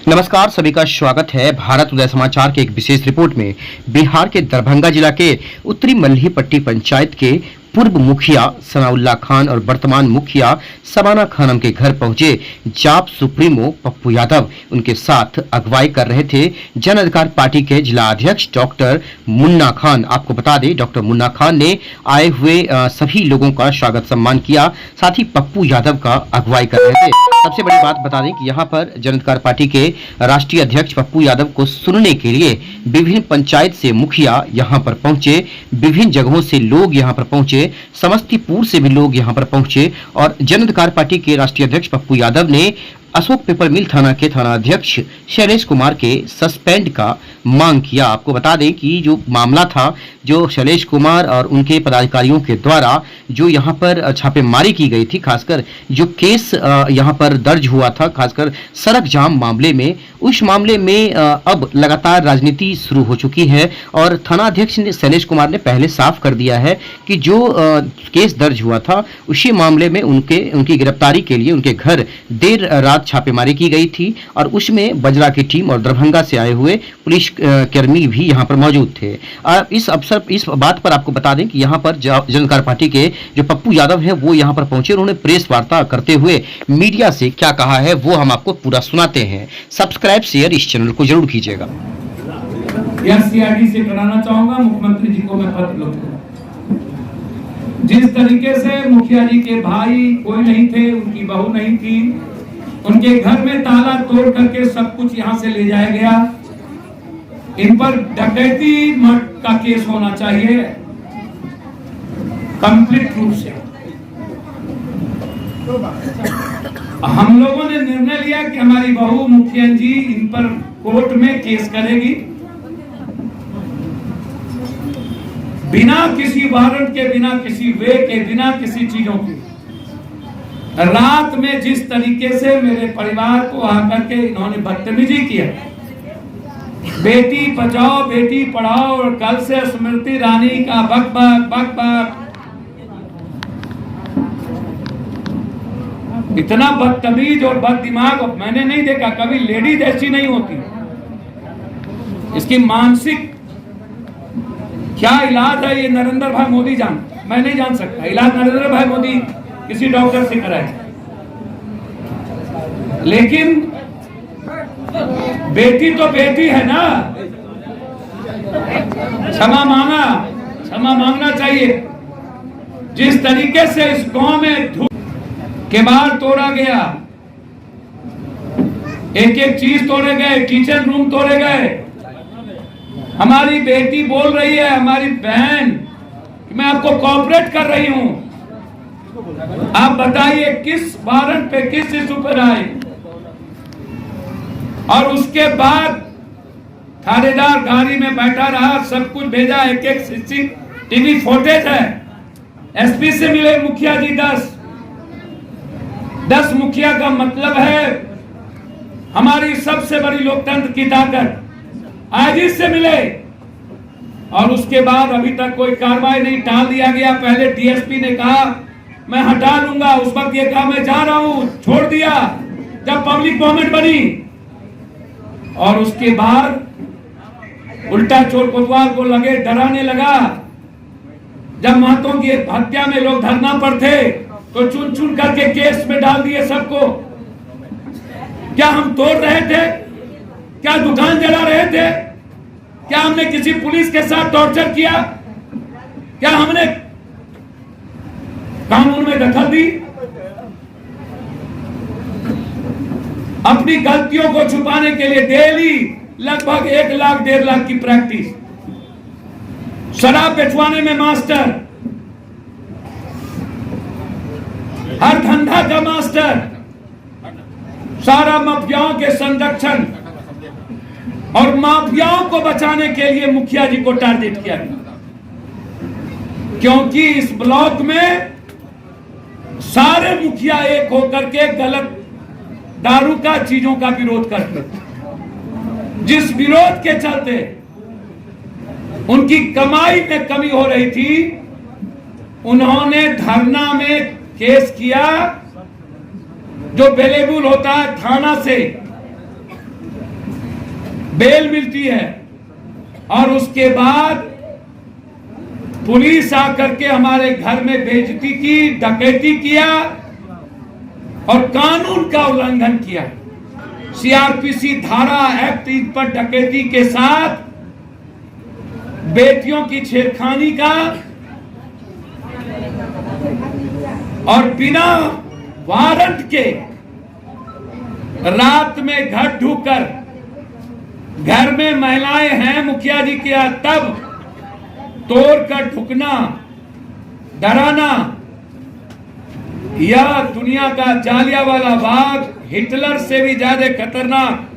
नमस्कार, सभी का स्वागत है भारत उदय समाचार के एक विशेष रिपोर्ट में। बिहार के दरभंगा जिला के उत्तरी मल्हीपट्टी पंचायत के पूर्व मुखिया सनाउल्लाह खान और वर्तमान मुखिया सबाना खानम के घर पहुंचे जाप सुप्रीमो पप्पू यादव उनके साथ अगुवाई कर रहे थे जन अधिकार पार्टी के जिला अध्यक्ष डॉक्टर मुन्ना खान। आपको बता दें, डॉक्टर मुन्ना खान ने आए हुए सभी लोगों का स्वागत सम्मान किया, साथ ही पप्पू यादव का अगुवाई कर रहे थे। सबसे बड़ी बात बता दें कि यहाँ पर जन अधिकार पार्टी के राष्ट्रीय अध्यक्ष पप्पू यादव को सुनने के लिए विभिन्न पंचायत से मुखिया यहाँ पर पहुंचे, विभिन्न जगहों से लोग यहाँ पर पहुंचे, समस्तीपुर से भी लोग यहां पर पहुंचे और जन अधिकार पार्टी के राष्ट्रीय अध्यक्ष पप्पू यादव ने अशोक पेपर मिल थाना के थाना अध्यक्ष शैलेश कुमार के सस्पेंड का मांग किया। आपको बता दें कि जो मामला था, जो शैलेश कुमार और उनके पदाधिकारियों के द्वारा जो यहां पर छापेमारी की गई थी, खासकर जो केस यहां पर दर्ज हुआ था, खासकर सड़क जाम मामले में, उस मामले में अब लगातार राजनीति शुरू हो चुकी है और थाना अध्यक्ष ने शैलेश कुमार ने पहले साफ कर दिया है कि जो केस दर्ज हुआ था उसी मामले में उनकी गिरफ्तारी के लिए उनके घर देर रात छापेमारी की गई थी और उसमें बजरा की टीम और दरभंगा से आए हुए पुलिस कर्मी भी यहां पर मौजूद थे। इस बात पर आपको बता दें कि यहां पर जन अधिकार पार्टी के जो पप्पू यादव हैं वो यहां पर पहुंचे, उन्होंने प्रेस वार्ता करते हुए मीडिया से क्या कहा है वो हम आपको पूरा सुनाते हैं। सब्सक्राइब शेयर इस चैनल को जरूर कीजिएगा। सीआईडी से कराना चाहूंगा, मुख्यमंत्री जी को मैं पत्र लिखूंगा। जिस तरीके से मुखिया जी के भाई कोई नहीं थे, उनकी बहू नहीं थी, उनके घर में ताला तोड़ करके सब कुछ यहां से ले जाया गया, इन पर डकैती का केस होना चाहिए कंप्लीट रूप से। हम लोगों ने निर्णय लिया कि हमारी बहू मुखिया जी इन पर कोर्ट में केस करेगी, बिना किसी वारंट के, बिना किसी वे के, बिना किसी चीजों के। रात में जिस तरीके से मेरे परिवार को आकर के इन्होंने बदतमीजी किया, बेटी बचाओ बेटी पढ़ाओ और कल से स्मृति ईरानी का बक बक बक बक, इतना बदतमीज और बददिमाग मैंने नहीं देखा कभी। लेडीज ऐसी नहीं होती। इसकी मानसिक क्या इलाज है ये नरेंद्र भाई मोदी जान, मैं नहीं जान सकता। इलाज नरेंद्र भाई मोदी किसी डॉक्टर से कराए, लेकिन बेटी तो बेटी है ना। क्षमा मांगना चाहिए। जिस तरीके से इस गांव में केबाड़ तोड़ा गया, एक एक चीज तोड़े गए, किचन रूम तोड़े गए। हमारी बेटी बोल रही है, हमारी बहन, मैं आपको कोऑपरेट कर रही हूं, आप बताइए किस वारंट पे, किस इशू पर आए। और उसके बाद थानेदार गाड़ी में बैठा रहा, सब कुछ भेजा, एक एक सीसीटीवी फुटेज है। एसपी से मिले मुखिया जी 10 मुखिया का मतलब है हमारी सबसे बड़ी लोकतंत्र की ताकत। आईजी से मिले और उसके बाद अभी तक कोई कार्रवाई नहीं, टाल दिया गया। पहले डीएसपी ने कहा मैं हटा लूंगा, उस वक्त ये कहा मैं जा रहा हूं, छोड़ दिया जब पब्लिक मूवमेंट बनी। और उसके बाद उल्टा चोर कोतवाल को लगे, डराने लगा। जब महतों की हत्या में लोग धरना पर थे तो चुन चुन करके केस में डाल दिए सबको। क्या हम तोड़ रहे थे? क्या दुकान जला रहे थे? क्या हमने किसी पुलिस के साथ टॉर्चर किया? क्या हमने कानून में दखल दी? अपनी गलतियों को छुपाने के लिए डेली लगभग 1 लाख 1.5 लाख की प्रैक्टिस, शराब बेचवाने में मास्टर, हर धंधा का मास्टर, सारा माफियाओं के संरक्षण और माफियाओं को बचाने के लिए मुखिया जी को टारगेट किया गया। क्योंकि इस ब्लॉक में सारे मुखिया एक होकर के गलत दारू का चीजों का विरोध करते, जिस विरोध के चलते उनकी कमाई में कमी हो रही थी, उन्होंने धरना में केस किया जो अवेलेबल होता है थाना से, बेल मिलती है और उसके बाद पुलिस आकर के हमारे घर में बेइज्जती की, डकैती किया और कानून का उल्लंघन किया। सीआरपीसी धारा एक्ट इन पर डकैती के साथ बेटियों की छेड़खानी का और बिना वारंट के रात में घर ढूंढकर, घर में महिलाएं हैं मुखिया जी के यहाँ, तब तोड़कर ढुकना, डराना, यह दुनिया का जालियांवाला बाग, हिटलर से भी ज्यादा खतरनाक,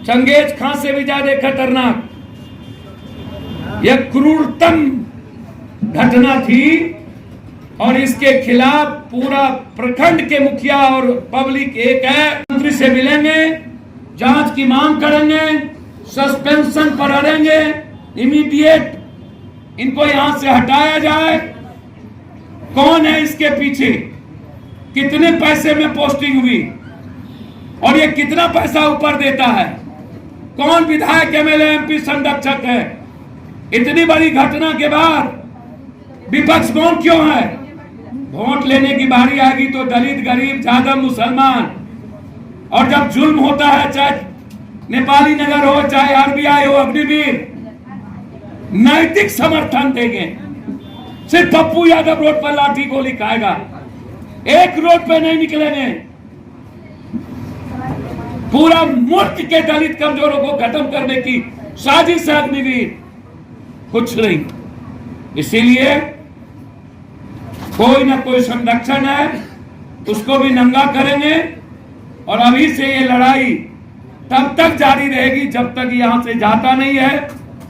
चंगेज खां से भी ज्यादा खतरनाक यह क्रूरतम घटना थी। और इसके खिलाफ पूरा प्रखंड के मुखिया और पब्लिक एक है। मंत्री से मिलेंगे, जांच की मांग करेंगे, सस्पेंशन पर रहेंगे, इमीडिएट इनको यहां से हटाया जाए। कौन है इसके पीछे, कितने पैसे में पोस्टिंग हुई और ये कितना पैसा ऊपर देता है, कौन विधायक, एमएलए, एमपी संरक्षक है। इतनी बड़ी घटना के बाद विपक्ष कौन क्यों है? वोट लेने की बारी आएगी तो दलित, गरीब, जादव, मुसलमान, और जब जुल्म होता है, चाहे नेपाली नगर हो, चाहे आरबीआई हो, अग्निवीर, नैतिक समर्थन देंगे। सिर्फ पप्पू यादव रोड पर लाठी गोली खाएगा, एक रोड पे नहीं निकलेंगे। पूरा मुल्क के दलित कमजोरों को खत्म करने की साजिश है अग्निवीर, कुछ नहीं। इसीलिए कोई ना कोई संरक्षण है, उसको भी नंगा करेंगे। और अभी से ये लड़ाई तब तक जारी रहेगी जब तक यहां से जाता नहीं है,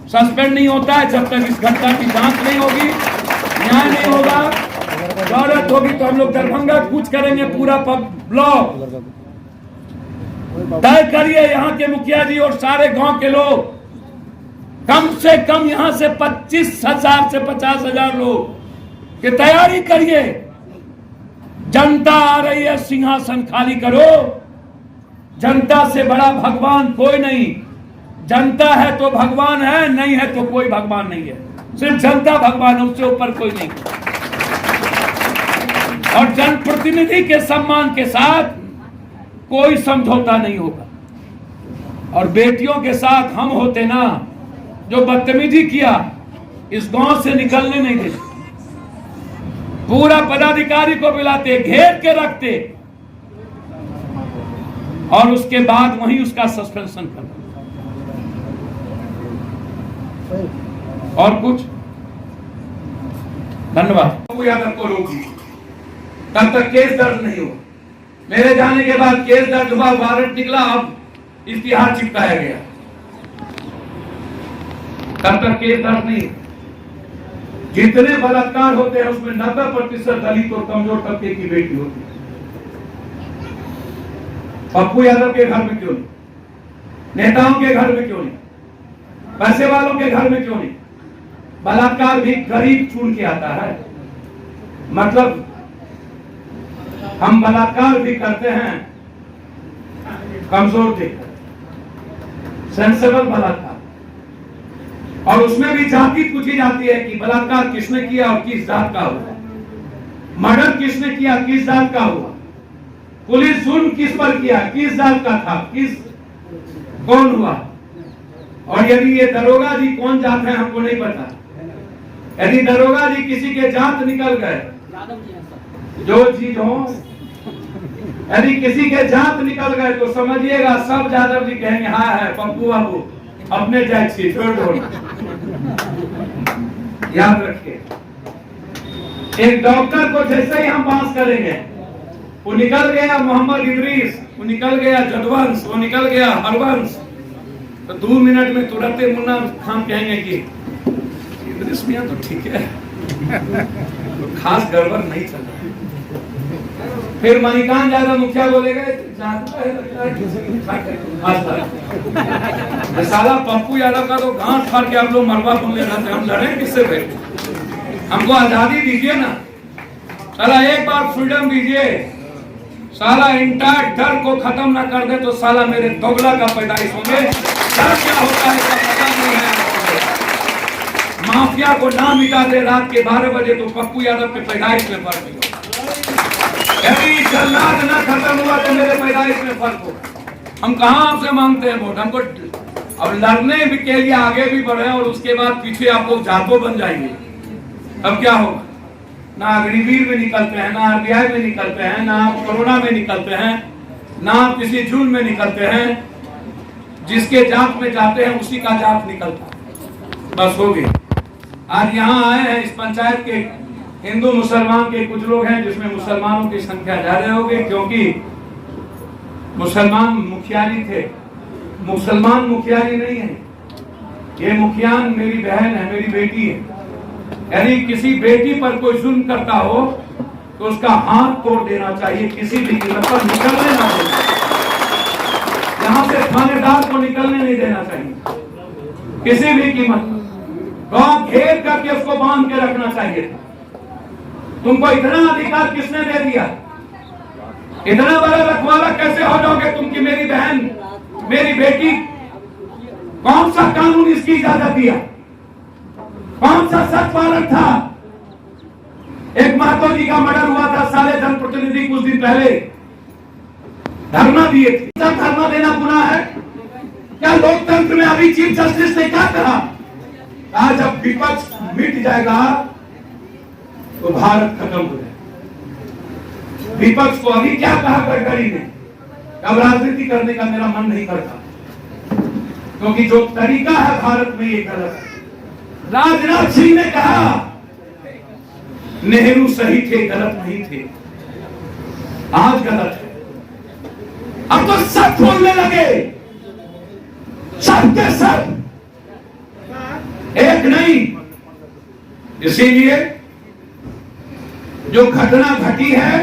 सस्पेंड नहीं होता है, जब तक इस घटना की जांच नहीं होगी, न्याय नहीं होगा। जरूरत होगी तो हम लोग दरभंगा कूच करेंगे, पूरा ब्लॉक तय करिए। यहाँ के मुखिया जी और सारे गांव के लोग, कम से कम यहां से 25,000 से 50,000 लोग की तैयारी करिए। जनता आ रही है, सिंहासन खाली करो। जनता से बड़ा भगवान कोई नहीं। जनता है तो भगवान है, नहीं है तो कोई भगवान नहीं है। सिर्फ जनता भगवान है, उससे ऊपर कोई नहीं। और जनप्रतिनिधि के सम्मान के साथ कोई समझौता नहीं होगा। और बेटियों के साथ हम होते ना, जो बदतमीजी किया, इस गांव से निकलने नहीं देते। पूरा पदाधिकारी को बुलाते, घेर के रखते और उसके बाद वहीं उसका सस्पेंशन करते। और कुछ? धन्यवाद। यादव को रोकी, तब तक केस दर्ज नहीं हुआ। मेरे जाने के बाद केस दर्ज हुआ, वारंट निकला, अब इश्तिहार चिपकाया गया, तब तक केस दर्ज नहीं। जितने बलात्कार होते हैं उसमें 90% दलित और कमजोर तबके की बेटी होती है। पप्पू यादव के घर में क्यों नहीं, नेताओं के घर में क्यों नहीं, पैसे वालों के घर में क्यों नहीं? बलात्कार भी गरीब चुन के आता है। मतलब हम बलात्कार भी करते हैं कमजोर देखकर, सेंसेबल बलात्कार, और उसमें भी जाति पूछी जाती है कि बलात्कार किसने किया और किस जात का हुआ, मर्डर किसने किया, किस जात का हुआ, पुलिस जुल्म किस पर किया, किस जात का था, कौन हुआ। और यदि ये दरोगा जी कौन जात है हमको नहीं पता। यदि दरोगा जी किसी के जात निकल गए, जो चीज हो, यदि किसी के जात निकल गए तो समझिएगा सब यादव जी कहेंगे हाँ है पप्पू बाबू अपने जात से छोड़ दो। याद रखिए, एक डॉक्टर को जैसे ही हम पास करेंगे, वो निकल गया मोहम्मद इदरीस, वो निकल गया जदवंश, वो निकल गया हरवंश, तो 2 मिनट में तुरंत मुन्ना खान कहेंगे कि इदरीस मियां तो ठीक है, तो खास गड़बड़ नहीं चल रहा। फिर मणिकांत ज्यादा मुखिया बोलेगा साला पप्पू यादव का तो गांठ फाड़ के आप लोग मरवा बोल ले रहे थे, हम लड़े किससे भाई? हमको आजादी दीजिए ना साला, एक बार फ्रीडम दीजिए। साला इंटायर डर को खत्म ना कर दे तो साला मेरे दोगला का पैदाइश होंगे। क्या क्या होता है इसका पता नहीं है आपको। माफिया को ना मिटा दे रात के 12 बजे तो पप्पू यादव के पैदाइश में फर्क नहीं होगा। यदि जल्लाद ना खत्म हुआ तो मेरे पैदाइश में फर्क होगा। हम कहाँ आपसे मांगते हैं वोट, हमको और लड़ने के लिए आगे भी बढ़े और उसके बाद पीछे आप लोग जातो बन जाएंगे, अब क्या होगा। ना अग्निवीर में निकलते हैं, ना आरबीआई में निकलते हैं, ना आप कोरोना में निकलते हैं, ना आप किसी जून में निकलते हैं। जिसके जात में जाते हैं उसी का जात निकलता है, बस हो गई। आज यहाँ आए हैं इस पंचायत के हिंदू मुसलमान के कुछ लोग हैं, जिसमें मुसलमानों की संख्या ज्यादा हो गई, क्योंकि मुसलमान मुखियारी थे। मुसलमान मुखियारी नहीं है, ये मुखियान मेरी बहन है, मेरी बेटी है। यदि किसी बेटी पर कोई जुल्म करता हो तो उसका हाथ तोड़ देना चाहिए, किसी भी कीमत पर निकलने ना देना। यहाँ से थानेदार को निकलने नहीं देना चाहिए किसी भी कीमत। गांव घेर करके उसको बांध के रखना चाहिए। तुमको इतना अधिकार किसने दे दिया? इतना बड़ा रखवाला कैसे हो जाओगे तुम कि मेरी बहन, मेरी बेटी? कौन सा कानून इसकी इजाजत दिया? कौन सा सख्त वारंट था? एक महतो जी का मर्डर हुआ था, सारे जनप्रतिनिधि कुछ दिन पहले धरना दिए थे। सब धरना देना गुनाह है क्या? लोकतंत्र में अभी चीफ जस्टिस ने क्या कहा? आज जब विपक्ष मिट जाएगा तो भारत खत्म हो जाएगा। विपक्ष को अभी क्या कहा गडकरी ने? अब राजनीति करने का मेरा मन नहीं करता, क्योंकि जो तरीका है भारत में ये गलत है। राजनाथ सिंह ने कहा नेहरू सही थे, गलत नहीं थे। आज गलत है। अब तो सब बोलने लगे, सब के सब, एक नहीं। इसीलिए जो घटना घटी है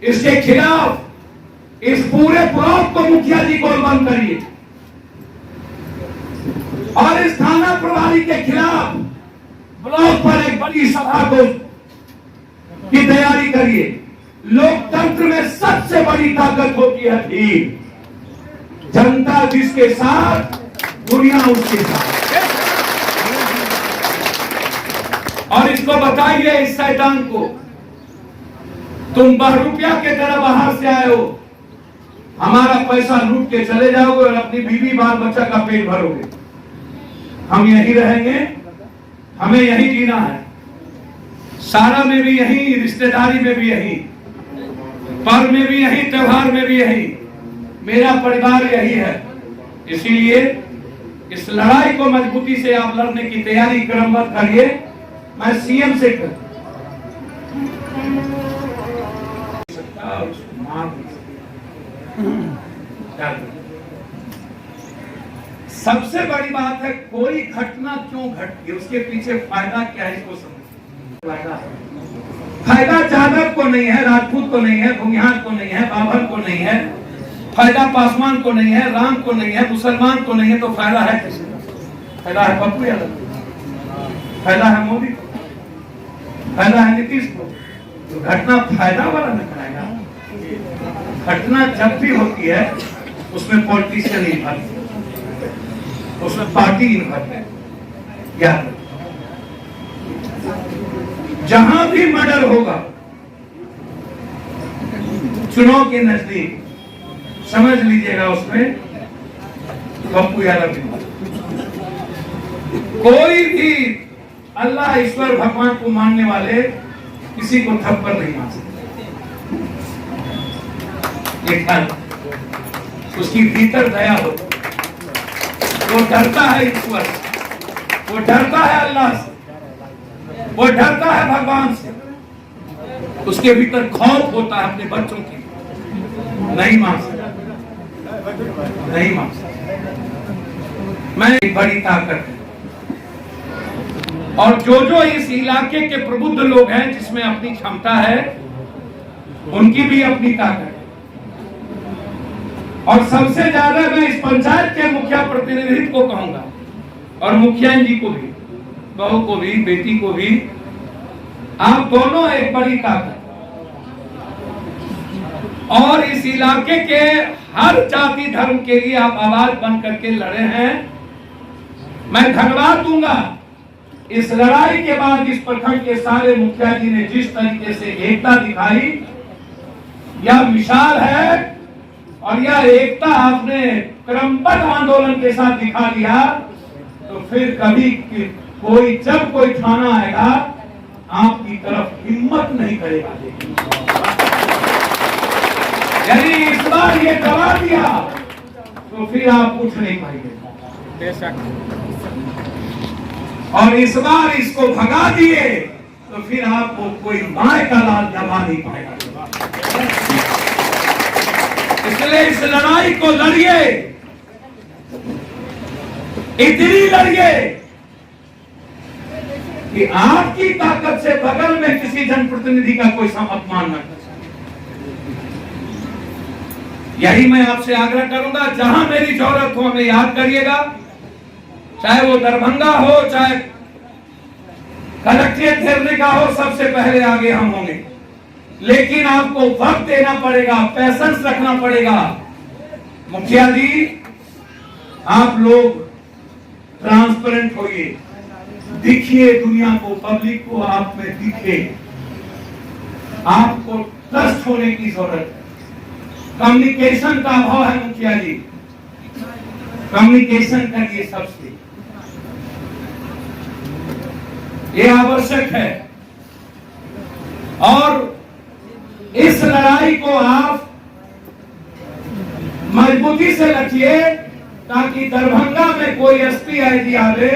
इसके खिलाफ इस पूरे ब्लॉक को मुखिया जी गोल बंद करिए और इस थाना प्रभारी के खिलाफ ब्लॉक पर एक बड़ी सभा को की तैयारी करिए। लोकतंत्र में सबसे बड़ी ताकत होती है भीड़। जनता जिसके साथ, दुनिया उसके साथ। और इसको बताइए इस शैतान को, तुम बहरूपिया के तरह बाहर से आए हो, हमारा पैसा लूट के चले जाओगे और अपनी बीवी बाल बच्चा का पेट भरोगे। हम यहीं रहेंगे, हमें यहीं जीना है। सारा में भी यहीं, रिश्तेदारी में भी यहीं, पर्व में भी यहीं, त्योहार में भी यहीं। मेरा परिवार यही है। इसीलिए इस लड़ाई को मजबूती से आप लड़ने की तैयारी क्रमबद्ध करिए। मैं सीएम से सबसे बड़ी बात है, कोई घटना क्यों घटती है, उसके पीछे फायदा क्या है, इसको समझ। फायदा जादव को नहीं है, राजपूत को नहीं है, भूमिहार को नहीं है, बाबर को नहीं है, फायदा पासवान को नहीं है, राम को नहीं है, मुसलमान को नहीं है, तो फायदा है किसी को? फायदा है पप्पू यादव, फायदा है मोदी को, फायदा है नीतीश को। तो घटना फायदा वाला न कराएगा। घटना जब भी होती है उसमें पॉलिटिशियन इन्वॉल्व, उसमें पार्टी इन्वॉल्व है। याद जहां भी मर्डर होगा चुनाव के नजदीक, समझ लीजिएगा उसमें पप्पू यादव। कोई भी अल्लाह ईश्वर भगवान को मानने वाले किसी को थप्पड़ नहीं मार सकते। उसकी भीतर दया हो, वो डरता है ईश्वर, वो डरता है अल्लाह से, वो डरता है भगवान से। उसके भीतर खौफ होता है अपने बच्चों की। नहीं मार सकता, नहीं मार सकता। मैं एक बड़ी ताकत है। और जो इस इलाके के प्रबुद्ध लोग हैं, जिसमें अपनी क्षमता है, उनकी भी अपनी ताकत है। और सबसे ज्यादा मैं इस पंचायत के मुखिया प्रतिनिधित्व को कहूंगा, और मुखिया जी को भी, बहू को भी, बेटी को भी। आप दोनों एक बड़ी ताकत। और इस इलाके के हर जाति धर्म के लिए आप आवाज बन करके लड़े हैं। मैं धन्यवाद दूंगा। इस लड़ाई के बाद इस प्रखंड के सारे मुखिया जी ने जिस तरीके से एकता दिखाई, यह मिसाल है। और यह एकता आपने क्रमबद्ध आंदोलन के साथ दिखा दिया, तो फिर कभी कोई जब कोई थाना आएगा आपकी तरफ हिम्मत नहीं करेगा। यदि इस बार ये दबा दिया तो फिर आप कुछ नहीं पाएंगे। और इस बार इसको भगा दिए तो फिर आपको कोई माय का लाल दबा नहीं पाएगा। इसलिए इस लड़ाई को लड़िए, इतनी लड़िए कि आपकी ताकत से बगल में किसी जनप्रतिनिधि का कोई अपमान न कर। यही मैं आपसे आग्रह करूंगा, जहां मेरी जरूरत हो हमें याद करिएगा, चाहे वो दरभंगा हो, चाहे कलेक्ट्रेट घेरने का हो, सबसे पहले आगे हम होंगे। लेकिन आपको वक्त देना पड़ेगा, पैसेंस रखना पड़ेगा। मुखिया जी, आप लोग ट्रांसपेरेंट होइए, दिखिए दुनिया को, पब्लिक को आप में दिखे। आपको ट्रस्ट होने की जरूरत है। कम्युनिकेशन का अभाव है मुखिया जी, कम्युनिकेशन करिए सबसे, ये आवश्यक है। और इस लड़ाई को आप मजबूती से रखिए, ताकि दरभंगा में कोई एसपी आईजी आवे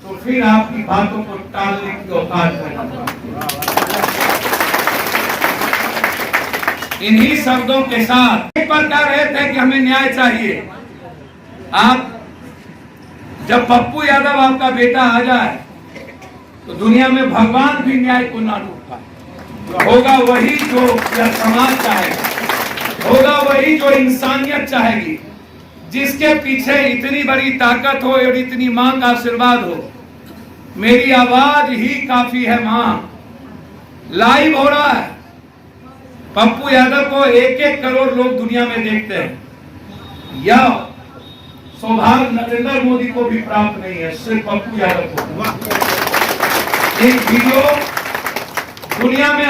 तो फिर आपकी बातों को टालने की औकात है। इन्हीं शब्दों के साथ एक बार कह रहे थे कि हमें न्याय चाहिए। आप जब पप्पू यादव आपका बेटा आ जाए तो दुनिया में भगवान भी न्याय को ना रोक पाए। होगा वही जो समाज चाहेगा, होगा वही जो इंसानियत चाहेगी, जिसके पीछे इतनी बड़ी ताकत हो और इतनी मां का आशीर्वाद हो। मेरी आवाज ही काफी है मां। लाइव हो रहा है, पप्पू यादव को 1-1 करोड़ लोग दुनिया में देखते हैं। यह सौभाग्य नरेंद्र मोदी को भी प्राप्त नहीं है, सिर्फ पप्पू यादव को। एक वीडियो दुनिया में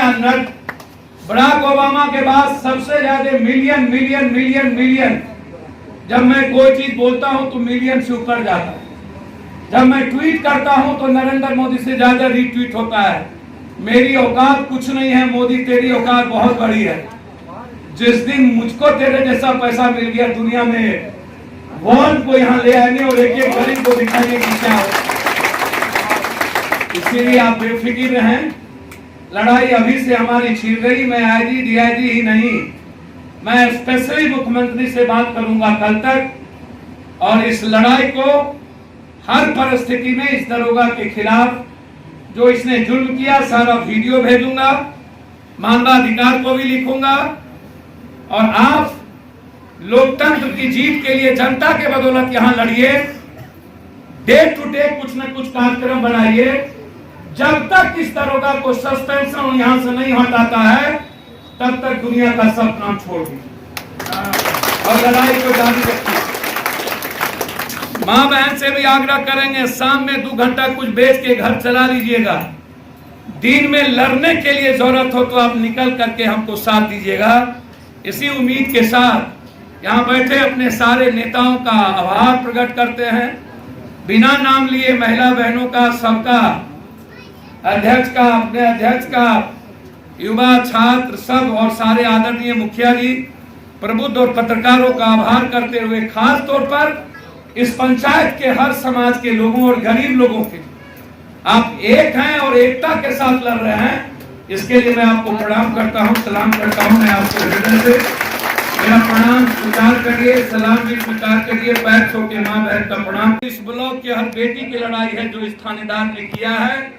बराक ओबामा के बाद सबसे ज्यादा मिलियन, जब मैं कोई चीज बोलता हूं तो मिलियन से ऊपर जाता है। जब मैं ट्वीट करता हूं तो नरेंद्र मोदी से ज्यादा रीट्वीट होता है। मेरी औकात कुछ नहीं है मोदी, तेरी औकात बहुत बड़ी है। जिस दिन मुझको तेरे जैसा पैसा मिल गया दुनिया में, वर्ल्ड को यहाँ ले आने और एक गरीब को दिखाने की क्या हो। इसीलिए आप बेफिक्र रहें, लड़ाई अभी से हमारी छिड़ गई। मैं आईजी डीआईजी ही नहीं, मैं स्पेशली मुख्यमंत्री से बात करूंगा कल तक, और इस लड़ाई को हर परिस्थिति में इस दरोगा के खिलाफ जो इसने जुल्म किया, सारा वीडियो भेजूंगा, मानवाधिकार को भी लिखूंगा। और आप लोकतंत्र की जीत के लिए जनता के बदौलत यहां लड़िए। डे टू डे कुछ न कुछ कार्यक्रम बनाइए। जब तक इस दरोगा को सस्पेंशन यहां से नहीं हटाता है, तब तक दुनिया का सब काम छोड़ दिया और लड़ाई को जारी रखिए। मां बहन से भी आग्रह करेंगे, शाम में 2 घंटा कुछ बेच के घर चला लीजिएगा। दिन में लड़ने के लिए जरूरत हो तो आप निकल करके हमको साथ दीजिएगा। इसी उम्मीद के साथ यहाँ बैठे अपने सारे नेताओं का आभार प्रकट करते हैं। बिना नाम लिए महिला बहनों का, सबका, अध्यक्ष का, अपने अध्यक्ष का, युवा, छात्र सब और सारे आदरणीय मुखिया जी, प्रबुद्ध और पत्रकारों का आभार करते हुए खास तौर पर इस पंचायत के हर समाज के लोगों और गरीब लोगों के, आप एक हैं और एकता के साथ लड़ रहे हैं, इसके लिए मैं आपको प्रणाम करता हूं, सलाम करता हूं। मैं आपको हृदय से मेरा प्रणाम स्वीकार करिए, सलाम भी स्वीकार करिए, पैर छू के मां बहन का प्रणाम। इस ब्लॉक के हर बेटी की लड़ाई है जो इस थानेदार ने किया है,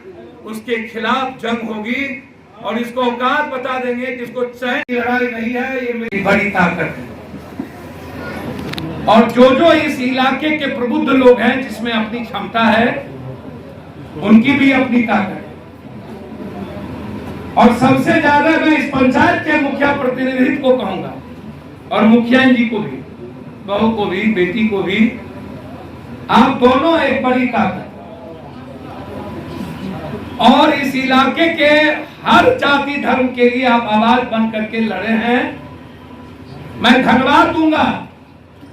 उसके खिलाफ जंग होगी और इसको औकात बता देंगे कि इसको चैन की लड़ाई नहीं है, ये मेरी बड़ी ताकत है। और जो इस इलाके के प्रबुद्ध लोग हैं, जिसमें अपनी क्षमता है, उनकी भी अपनी ताकत है। और सबसे ज्यादा मैं इस पंचायत के मुखिया प्रतिनिधित्व को कहूंगा और मुखिया जी को भी, बहू को भी, बेटी को भी, आप दोनों एक बड़ी ताकत और इस इलाके के हर जाति धर्म के लिए आप आवाज बन करके लड़े हैं। मैं धन्यवाद दूंगा।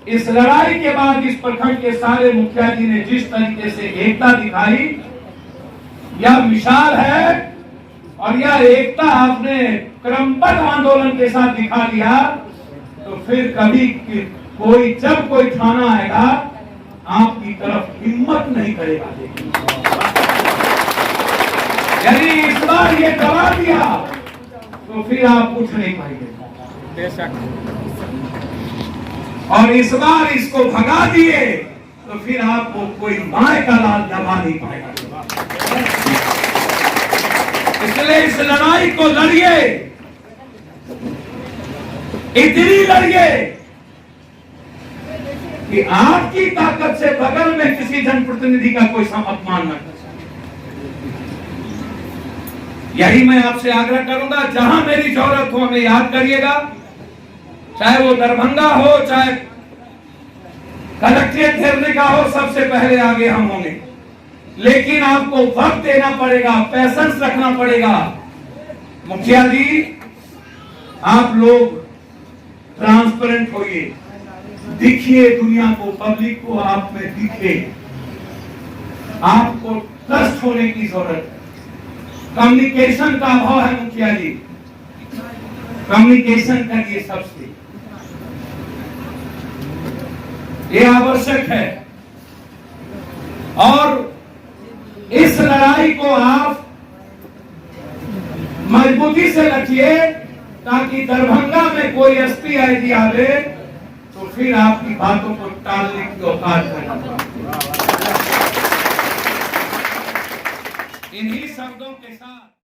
इस लड़ाई के बाद इस प्रखंड के सारे मुखिया जी ने जिस तरीके से एकता दिखाई, यह मिसाल है। और यह एकता आपने क्रमबद्ध आंदोलन के साथ दिखा दिया, तो फिर कभी कोई जब कोई थाना आएगा आपकी तरफ हिम्मत नहीं करेगा। यदि इस बार ये दबा दिया तो फिर आप कुछ नहीं पाएंगे। बेशक। और इस बार इसको भगा दिए तो फिर आपको कोई माय का लाल दबा नहीं पाएगा। इसलिए इस लड़ाई को लड़िए, इतनी लड़िए कि आपकी ताकत से बगल में किसी जनप्रतिनिधि का कोई अपमान न कर। यही मैं आपसे आग्रह करूंगा, जहां मेरी जरूरत हो हमें याद करिएगा, चाहे वो दरभंगा हो, चाहे कलेक्ट्रेट घेरने का हो, सबसे पहले आगे हम होंगे। लेकिन आपको वक्त देना पड़ेगा, पैसेंस रखना पड़ेगा। मुखिया जी, आप लोग ट्रांसपेरेंट होइए, दिखिए दुनिया को, पब्लिक को आप में दिखे। आपको ट्रस्ट होने की जरूरत है। कम्युनिकेशन का अभाव है मुखिया जी, कम्युनिकेशन करिए सबसे, ये आवश्यक है। और इस लड़ाई को आप मजबूती से रखिए, ताकि दरभंगा में कोई एसपी आईजी आवे तो फिर आपकी बातों को टालने की औकात है। इन्हीं शब्दों के साथ